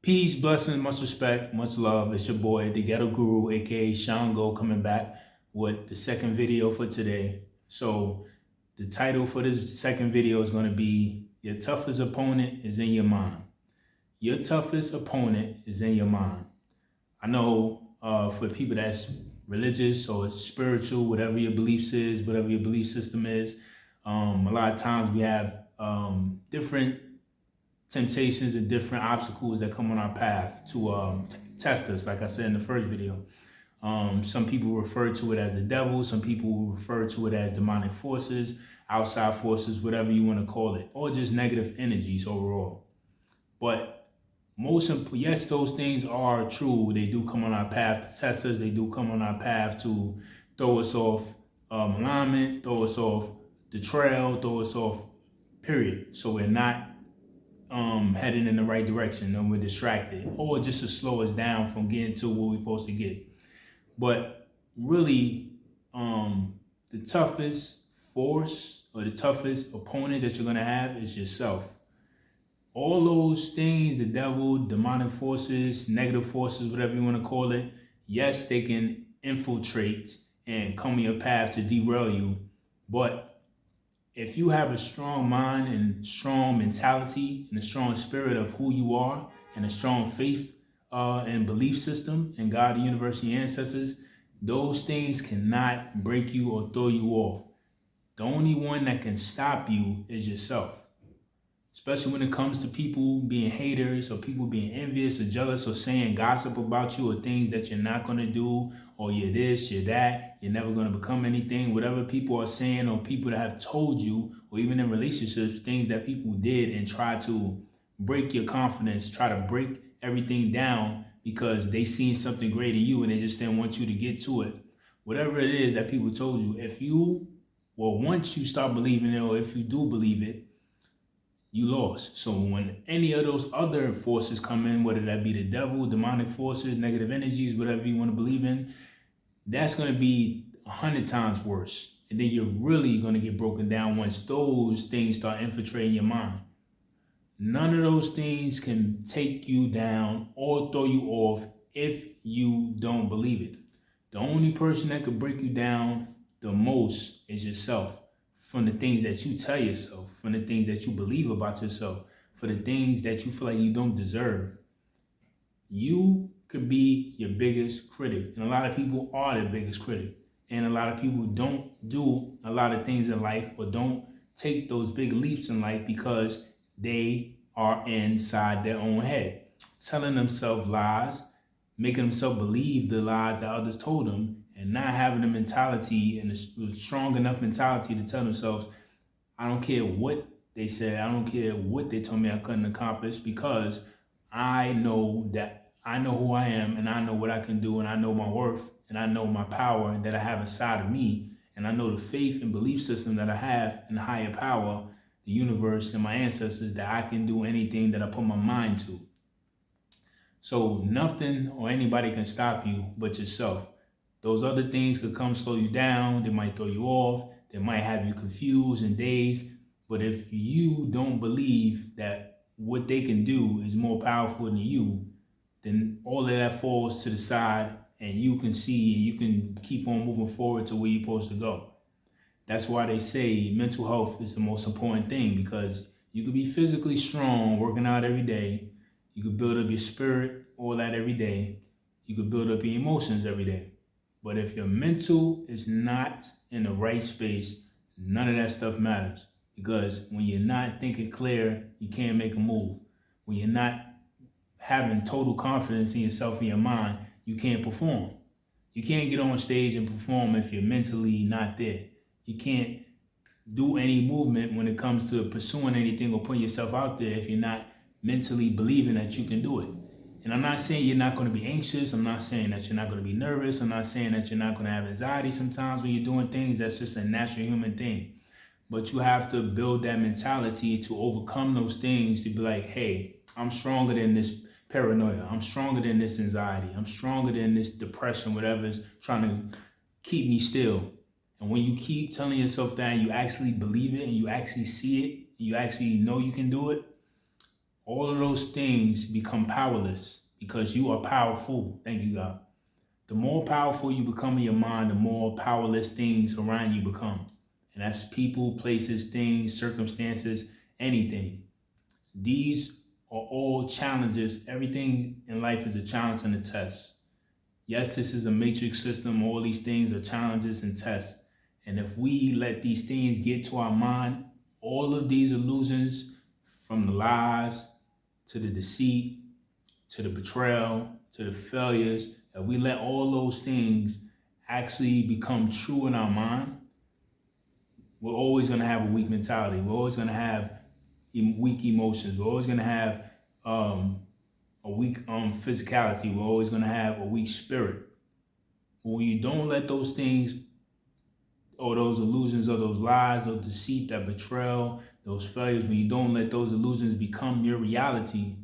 Peace, blessings, much respect, much love. It's your boy, the Ghetto Guru, aka Shango, coming back with the second video for today. So, the title for this second video is going to be Your Toughest Opponent is in Your Mind. Your toughest opponent is in your mind. I know for people that's religious or spiritual, whatever your beliefs is, whatever your belief system is, a lot of times we have different temptations and different obstacles that come on our path to test us, like I said in the first video. Some people refer to it as the devil. Some people refer to it as demonic forces, outside forces, whatever you want to call it, or just negative energies overall. But yes, those things are true. They do come on our path to test us. They do come on our path to throw us off alignment, throw us off the trail, throw us off, period. So we're not heading in the right direction and we're distracted, or just to slow us down from getting to where we're supposed to get. But really, the toughest force or the toughest opponent that you're going to have is yourself. All those things, the devil, demonic forces, negative forces, whatever you want to call it, yes, they can infiltrate and come in your path to derail you. But if you have a strong mind and strong mentality and a strong spirit of who you are and a strong faith and belief system in God, the universe, and your ancestors, those things cannot break you or throw you off. The only one that can stop you is yourself. Especially when it comes to people being haters or people being envious or jealous or saying gossip about you or things that you're not going to do, or you're this, you're that, you're never going to become anything, whatever people are saying, or people that have told you, or even in relationships, things that people did and try to break your confidence, try to break everything down because they seen something great in you and they just didn't want you to get to it. Whatever it is that people told you, once you start believing it, or if you do believe it, you lost. So when any of those other forces come in, whether that be the devil, demonic forces, negative energies, whatever you want to believe in, that's going to be 100 times worse. And then you're really going to get broken down once those things start infiltrating your mind. None of those things can take you down or throw you off if you don't believe it. The only person that could break you down the most is yourself. From the things that you tell yourself, from the things that you believe about yourself, for the things that you feel like you don't deserve. You could be your biggest critic. And a lot of people are their biggest critic. And a lot of people don't do a lot of things in life or don't take those big leaps in life because they are inside their own head, telling themselves lies, making themselves believe the lies that others told them, and not having the mentality and a strong enough mentality to tell themselves, I don't care what they said, I don't care what they told me I couldn't accomplish, because I know who I am, and I know what I can do, and I know my worth, and I know my power that I have inside of me, and I know the faith and belief system that I have in the higher power, the universe, and my ancestors, that I can do anything that I put my mind to. So nothing or anybody can stop you but yourself. Those other things could come slow you down. They might throw you off. They might have you confused and dazed. But if you don't believe that what they can do is more powerful than you, then all of that falls to the side and you can see and you can keep on moving forward to where you're supposed to go. That's why they say mental health is the most important thing, because you could be physically strong, working out every day. You could build up your spirit, all that every day. You could build up your emotions every day. But if your mental is not in the right space, none of that stuff matters. Because when you're not thinking clear, you can't make a move. When you're not having total confidence in yourself and your mind, you can't perform. You can't get on stage and perform if you're mentally not there. You can't do any movement when it comes to pursuing anything or putting yourself out there if you're not mentally believing that you can do it. And I'm not saying you're not going to be anxious. I'm not saying that you're not going to be nervous. I'm not saying that you're not going to have anxiety sometimes when you're doing things. That's just a natural human thing. But you have to build that mentality to overcome those things, to be like, hey, I'm stronger than this paranoia. I'm stronger than this anxiety. I'm stronger than this depression, whatever is trying to keep me still. And when you keep telling yourself that and you actually believe it and you actually see it, you actually know you can do it, all of those things become powerless because you are powerful. Thank you, God. The more powerful you become in your mind, the more powerless things around you become. And that's people, places, things, circumstances, anything. These are all challenges. Everything in life is a challenge and a test. Yes, this is a matrix system. All these things are challenges and tests. And if we let these things get to our mind, all of these illusions, from the lies to the deceit, to the betrayal, to the failures, if we let all those things actually become true in our mind, we're always going to have a weak mentality. We're always going to have weak emotions. We're always going to have a weak physicality. We're always going to have a weak spirit. When you don't let those things or those illusions or those lies or deceit, that betrayal, those failures, when you don't let those illusions become your reality,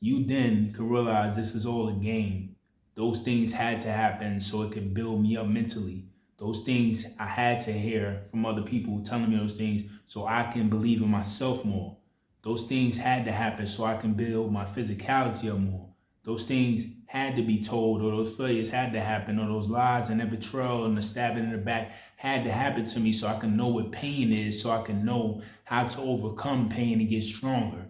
you then can realize this is all a game. Those things had to happen so it could build me up mentally. Those things I had to hear from other people telling me those things so I can believe in myself more. Those things had to happen so I can build my physicality up more. Those things had to be told, or those failures had to happen, or those lies and that betrayal and the stabbing in the back had to happen to me so I can know what pain is, so I can know how to overcome pain and get stronger.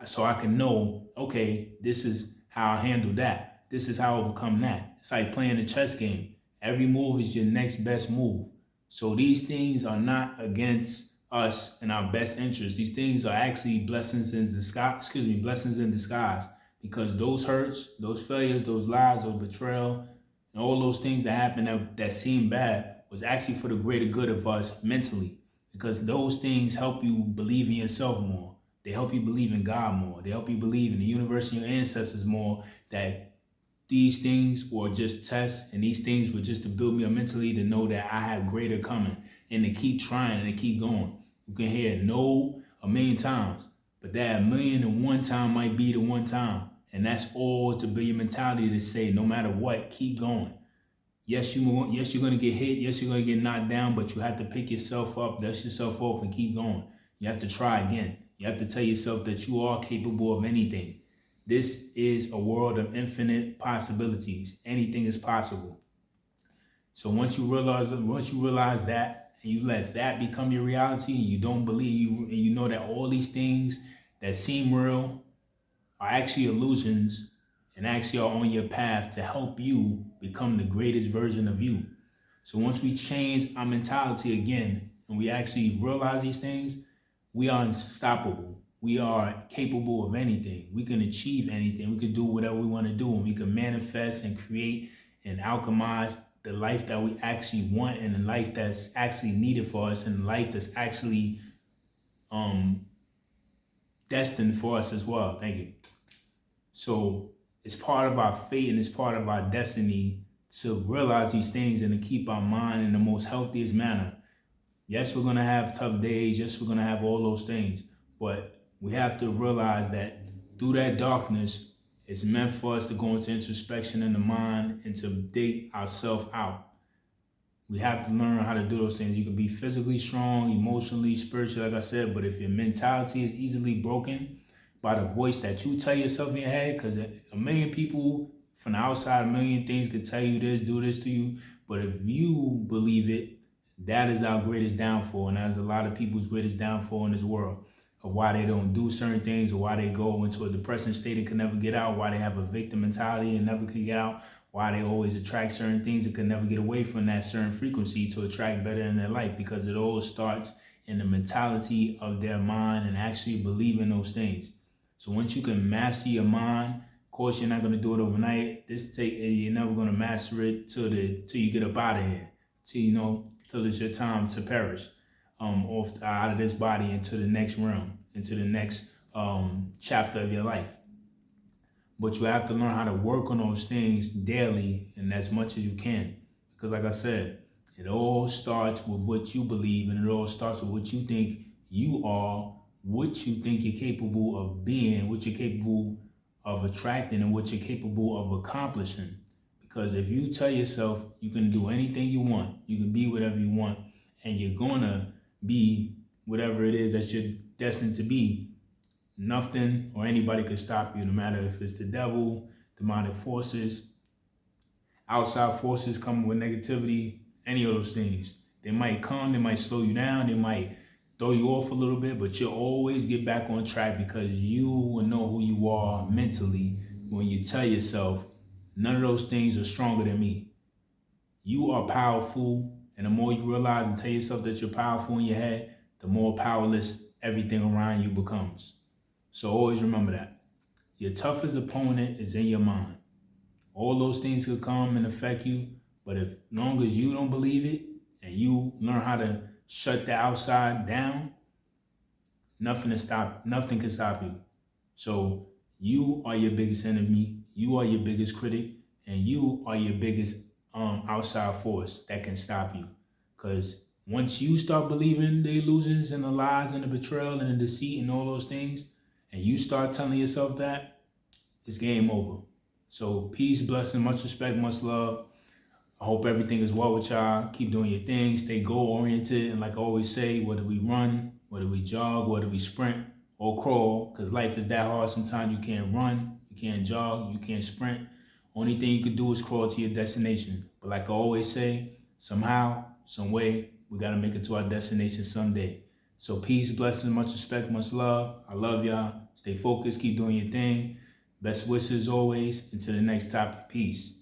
So I can know, okay, this is how I handle that. This is how I overcome that. It's like playing a chess game. Every move is your next best move. So these things are not against us and our best interests. These things are actually blessings in disguise, blessings in disguise. Because those hurts, those failures, those lies, those betrayal, and all those things that happen that seem bad was actually for the greater good of us mentally. Because those things help you believe in yourself more. They help you believe in God more. They help you believe in the universe and your ancestors more, that these things were just tests and these things were just to build me up mentally, to know that I have greater coming and to keep trying and to keep going. You can hear no a million times, but that 1,000,001 time might be the one time. And that's all to build your mentality to say, no matter what, keep going. Yes, you're going to get hit. Yes, you're going to get knocked down, but you have to pick yourself up, dust yourself off, and keep going. You have to try again. You have to tell yourself that you are capable of anything. This is a world of infinite possibilities. Anything is possible. So once you realize that, and you let that become your reality, and you don't believe you, and you know that all these things that seem real are actually illusions, and actually are on your path to help you become the greatest version of you. So once we change our mentality again, and we actually realize these things, we are unstoppable. We are capable of anything. We can achieve anything. We can do whatever we want to do, and we can manifest and create and alchemize the life that we actually want, and the life that's actually needed for us, and the life that's actually destined for us as well. Thank you. So it's part of our fate and it's part of our destiny to realize these things and to keep our mind in the most healthiest manner. Yes, we're going to have tough days. Yes, we're going to have all those things. But we have to realize that through that darkness, it's meant for us to go into introspection in the mind and to dig ourselves out. We have to learn how to do those things. You can be physically strong, emotionally, spiritually, like I said, but if your mentality is easily broken by the voice that you tell yourself in your head, because a million people from the outside, a million things could tell you this, do this to you, but if you believe it, that is our greatest downfall, and that's a lot of people's greatest downfall in this world, of why they don't do certain things, or why they go into a depressing state and can never get out, why they have a victim mentality and never can get out, why they always attract certain things and can never get away from that certain frequency to attract better in their life, because it all starts in the mentality of their mind and actually believing those things. So once you can master your mind, of course you're not going to do it overnight. You're never going to master it till you get up out of here, till it's your time to perish out of this body into the next realm, into the next chapter of your life. But you have to learn how to work on those things daily and as much as you can. Because like I said, it all starts with what you believe, and it all starts with what you think you are, what you think you're capable of being, what you're capable of attracting, and what you're capable of accomplishing. Because if you tell yourself you can do anything you want, you can be whatever you want, and you're gonna be whatever it is that you're destined to be, Nothing or anybody could stop you, no matter if it's the devil, demonic forces, outside forces coming with negativity, any of those things. They might come, they might slow you down, they might throw you off a little bit, but you'll always get back on track because you will know who you are mentally when you tell yourself, none of those things are stronger than me. You are powerful, and the more you realize and tell yourself that you're powerful in your head, the more powerless everything around you becomes. So always remember that. Your toughest opponent is in your mind. All those things could come and affect you, but as long as you don't believe it and you learn how to shut the outside down, nothing can stop you. So you are your biggest enemy, you are your biggest critic, and you are your biggest outside force that can stop you. Because once you start believing the illusions and the lies and the betrayal and the deceit and all those things, and you start telling yourself that, it's game over. So peace, blessing, much respect, much love. I hope everything is well with y'all. Keep doing your thing. Stay goal-oriented. And like I always say, whether we run, whether we jog, whether we sprint or crawl, because life is that hard. Sometimes you can't run, you can't jog, you can't sprint. Only thing you can do is crawl to your destination. But like I always say, somehow, some way, we got to make it to our destination someday. So peace, blessing, much respect, much love. I love y'all. Stay focused. Keep doing your thing. Best wishes always. Until the next topic. Peace.